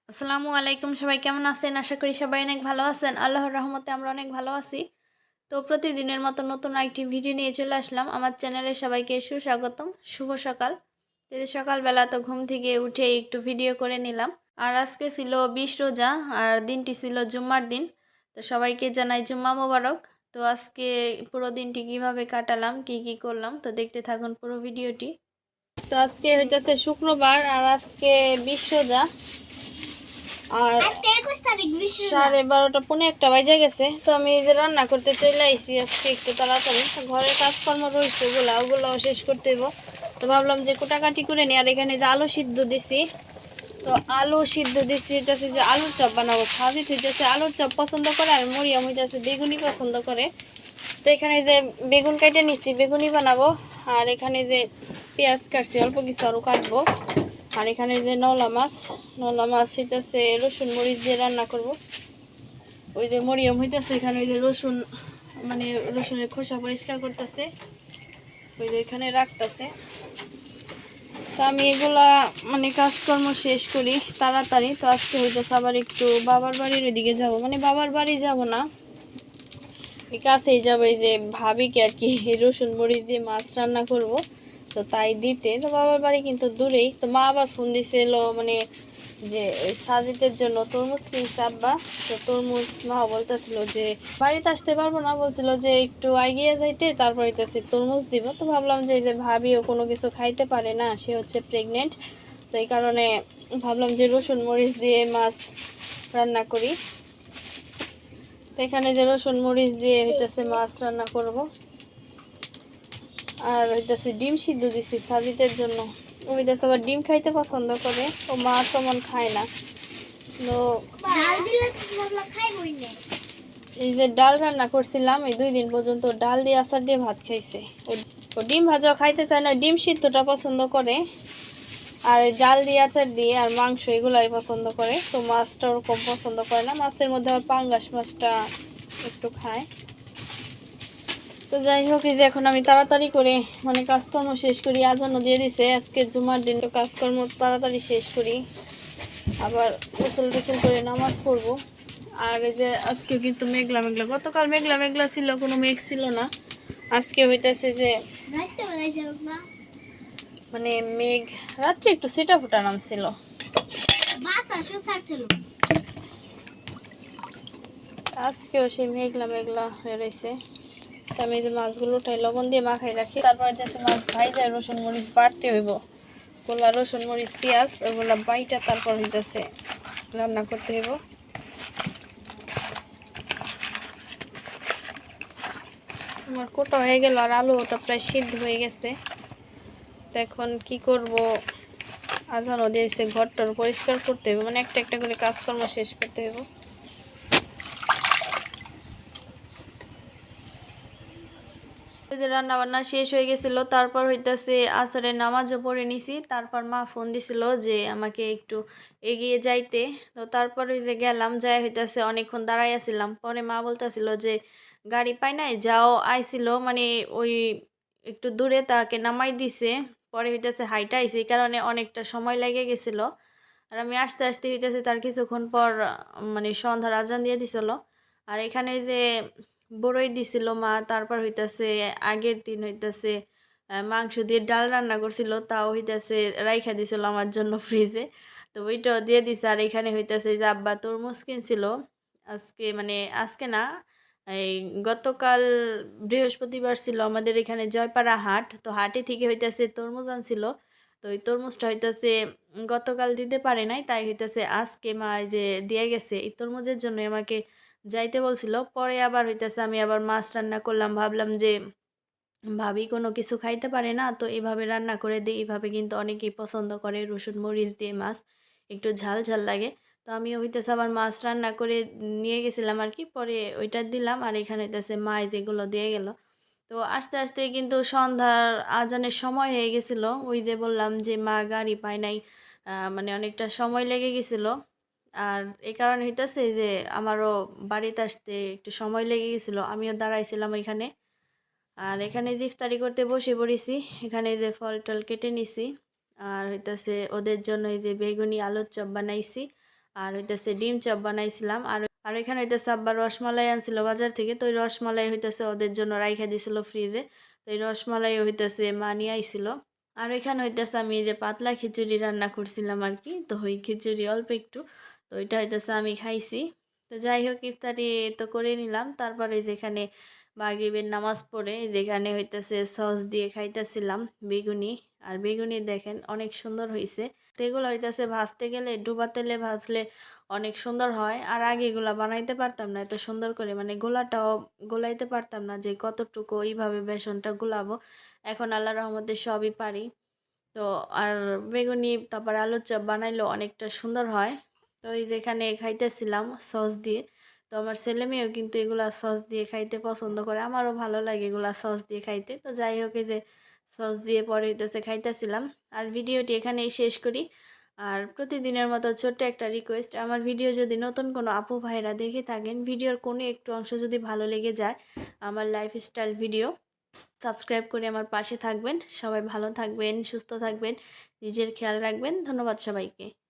আসসালামু আলাইকুম, সবাই কেমন আছেন? আশা করি সবাই অনেক ভালো আছেন। আল্লাহর রহমতে আমরা অনেক ভালো আছি। তো প্রতিদিনের মতো নতুন আরেকটি ভিডিও নিয়ে চলে আসলাম। আমার চ্যানেলে সবাইকে সুস্বাগতম, শুভ সকাল। এই যে সকালবেলা তো ঘুম থেকে উঠে একটু ভিডিও করে নিলাম। আর আজকে ছিল 20 রোজা, আর দিনটি ছিল জুম্মার দিন। তো সবাইকে জানাই জুম্মা মোবারক। তো আজকে পুরো দিনটি কিভাবে কাটালাম, কি কি করলাম, তো দেখতে থাকুন পুরো ভিডিওটি। তো আজকে হইতেছে শুক্রবার, আর আজকে 20 রোজা। আর আজকে 21 তারিখ বৃষ্টি না। 12:30 পৌনে একটা বাজে গেছে। তো আমি এই যে রান্না করতে চলে আইছি আজকে একটু তাড়াতাড়ি। তো ঘরের কাজকর্ম রয়েছে, ওগুলাও শেষ করতে হইব। তো ভাবলাম যে কোটাকাটি করে নিই। আর এখানে যে আলু সিদ্ধ দিছি, তো আলু সিদ্ধ দিছি, হইতেছে যে আলুর চপ বানাবো। সাজিদ হইতেছে আলুর চপ পছন্দ করে, আর মরিয়ম হইতেছে বেগুনি পছন্দ করে। তো এখানে যে বেগুন কেটে নিছি, বেগুনি বানাবো। আর এখানে যে পেঁয়াজ কাটছি, অল্প কিছু আরও কাটবো। আর এখানে যে নলা মাছ হইতেছে রসুন মরিচ দিয়ে রান্না করব। ওই যে মরিয়ম হইতেছে এখানে, ওই যে রসুন, মানে রসুনের খোসা পরিষ্কার করতেছে, ওই যে এখানে রাখতেছে। তো আমি এগুলা মানে কাজকর্ম শেষ করি তাড়াতাড়ি। তো আজকে হইতেছে আবার একটু বাবার বাড়ির ওইদিকে যাব, মানে বাবার বাড়ি যাব না, এই কাছেই যাবো। এই যে ভাবিকে আর কি রসুন মরিচ দিয়ে মাছ রান্না করব, তো তাই দিতে। তো বাবার বাড়ি কিন্তু দূরেই। তো মা আবার ফোন দিছিল, মানে যে ওই সাজিদের জন্য তরমুজ কিনছে আব্বা। তো তরমুজ মা বলতেছিল যে বাড়িতে আসতে পারবো না, বলছিল যে একটু এগিয়ে যাইতে, তারপর হইতেছে তরমুজ দিব। তো ভাবলাম যে এই যে ভাবিও কোনো কিছু খাইতে পারে না, সে হচ্ছে প্রেগনেন্ট। তো এই কারণে ভাবলাম যে রসুন মরিচ দিয়ে মাছ রান্না করি। তো এখানে যে রসুন মরিচ দিয়ে হইতেছে মাছ রান্না করব। আর হইতেছে ডিম সিদ্ধ দিছি সাজিদের জন্য। ও হইতেছে আবার ডিম খাইতে পছন্দ করে, ও মাছ তেমন খায় না। তো ডাল দিলে মশলা খাইবই না। এই যে ডাল রান্না করছিলাম, এই 2 দিন পর্যন্ত ডাল দিয়ে আচার দিয়ে ভাত খাইছে। ও ও ডিম ভাজাও খাইতে চায় না, ডিম সিদ্ধটা পছন্দ করে। আর এই ডাল দিয়ে আচার দিয়ে আর মাংস এগুলাই পছন্দ করে। তো মাছটা ওরকম পছন্দ করে না। মাছের মধ্যে আবার পাঙ্গাস মাছটা একটু খায়। তো যাই হোক, এই যে এখন আমি তাড়াতাড়ি করে মানে কাজকর্ম শেষ করি। আজানও দিয়ে দিছে, আজকে জুমার দিন। তো কাজকর্ম তাড়াতাড়ি শেষ করি, আবার গোসল টোসল করে নামাজ পড়বো। আর এই যে আজকে কিন্তু মেঘলা মেঘলা, গতকাল মেঘলা মেঘলা ছিল, কোনো মেঘ ছিল না। আজকে হইতেছে যে রাইতে বেলায় যাব না। মানে মেঘ, রাত্রে একটু ছিটা ফোটা নামছিল। বাতাসও ছাড়ছিল। আজকেও সেই মেঘলা মেঘলা হয়ে রয়েছে। তো আমি এই যে মাছগুলো উঠাই লবণ দিয়ে মাখাই রাখি, তারপর হইতেছে মাছ ভাইজা রসুন মরিচ বাড়তে হইব। গোলা রসুন মরিচ পেঁয়াজ ওগুলা বাইটা তারপর হইতেছে রান্না করতে হইব। আমার কোটা হয়ে গেল, আর আলু ওটা প্রায় সিদ্ধ হয়ে গেছে। তো এখন কি করব, আজানও দিয়েছে, ঘরটার পরিষ্কার করতে হবে, মানে একটা একটা করে কাজকর্ম শেষ করতে হবে। যে রান্না বান্না শেষ হয়ে গেছিল, তারপর হইতাছে আসরের নামাজও পড়ে নিছি। তারপর মা ফোন দিছিল যে আমাকে একটু এগিয়ে যাইতে। তো তারপর ওই যে গেলাম, যাই হইতাছে অনেকক্ষণ দাঁড়াই আছিলাম। পরে মা বলতেছিল যে গাড়ি পাই নাই, যাও আইছিল, মানে ওই একটু দূরে তাকে নামাই দিছে। পরে হইতাছে হাইটা আইছে, এই কারণে অনেকটা সময় লেগে গেছিল। আর আমি আস্তে আস্তে হইতাছে তার কিছুক্ষণ পর মানে সন্ধ্যার আজান দিয়ে দিছিল। আর এখানে যে বড়ই দিছিল মা, তারপর হইতাছে আগের দিন হইতাছে মাংস দিয়ে ডাল রান্না করছিল, তাও হইতাছে রাইখা দিছিল আমার জন্য ফ্রিজে। তো ওইটাও দিয়ে দিছে। আর এখানে হইতাছে যে আব্বা তরমুজ কিনছিল আজকে, মানে আজকে না, এই গতকাল বৃহস্পতিবার ছিল আমাদের এখানে জয়পাড়া হাট। তো হাটে থেকে হইতাছে তরমুজ আনছিল। তো ওই তরমুজটা হইতাছে গতকাল দিতে পারে নাই, তাই হইতাছে আজকে মা এই যে দিয়ে গেছে। এই তরমুজের জন্য আমাকে যাইতে বলছিল। পরে আবার হইতেছে আমি আবার মাছ রান্না করলাম, ভাবলাম যে ভাবি কোনো কিছু খাইতে পারে না, তো এইভাবে রান্না করে দিই। এইভাবে কিন্তু অনেকেই পছন্দ করে, রসুন মরিচ দিয়ে মাছ একটু ঝাল ঝাল লাগে। তো আমি হইতেছে আবার মাছ রান্না করে নিয়ে গেছিলাম আর কি, পরে ওইটা দিলাম। আর এখানে হইতেছে মা যেগুলো দিয়ে গেল। তো আস্তে আস্তে কিন্তু সন্ধ্যার আজানের সময় হয়ে গেছিল। ওই যে বললাম যে মা গাড়ি পায় নাই, মানে অনেকটা সময় লেগে গেছিল। আর এই কারণে হইতেছে যে আমারও বাড়িতে আসতে একটু সময় লেগে গেছিলো, আমিও দাঁড়াইছিলাম এখানে। আর এখানে যে ইফতারি করতে বসে পড়েছি, এখানে যে ফল টল কেটে নিছি। আর হইতেছে ওদের জন্য এই যে বেগুনি আলুর চপ বানাইছি। আর হইতেছে ডিম চপ বানাইছিলাম। আর এখানে হইতেছে আব্বা রসমালাই আনছিল বাজার থেকে, তো ওই রসমালাই হইতেছে ওদের জন্য রাইখা দিছিল ফ্রিজে। তো এই রসমালাই হইতেছে মা নিয়ে আইছিল। আর এখানে হইতেছে আমি এই যে পাতলা খিচুড়ি রান্না করছিলাম আর কি, তো ওই খিচুড়ি অল্প একটু, তো ওইটা হইতেছে আমি খাইছি। তো যাই হোক ইফতারি তো করে নিলাম। তারপরে যেখানে মাগরিবের নামাজ পড়ে যেখানে হইতেছে সস দিয়ে খাইতেছিলাম বেগুনি। আর বেগুনি দেখেন অনেক সুন্দর হয়েছে। তো এগুলো হইতেছে ভাজতে গেলে ডুবা তেলে ভাজলে অনেক সুন্দর হয়। আর আগে এগুলা বানাইতে পারতাম না এত সুন্দর করে, মানে গোলাটাও গোলাইতে পারতাম না যে কতটুকু এইভাবে বেসনটা গুলাবো। এখন আল্লাহ রহমতে সবই পারি। তো আর বেগুনি তারপর আলুর চপ বানাইলেও অনেকটা সুন্দর হয়। তো এই যেখানে খাইতেছিলাম সস দিয়ে, তো আমার ছেলে মেয়েও কিন্তু এগুলা সস দিয়ে খাইতে পছন্দ করে, আমারও ভালো লাগে এগুলা সস দিয়ে খাইতে। তো যাই হোক এই যে সস দিয়ে পরে হইতেছে খাইতেছিলাম। আর ভিডিওটি এখানেই শেষ করি। আর প্রতিদিনের মতো ছোট্ট একটা রিকোয়েস্ট, আমার ভিডিও যদি নতুন কোনো আপু ভাইরা দেখে থাকেন, ভিডিওর কোনো একটু অংশ যদি ভালো লেগে যায়, আমার লাইফস্টাইল ভিডিও সাবস্ক্রাইব করে আমার পাশে থাকবেন। সবাই ভালো থাকবেন, সুস্থ থাকবেন, নিজের খেয়াল রাখবেন। ধন্যবাদ সবাইকে।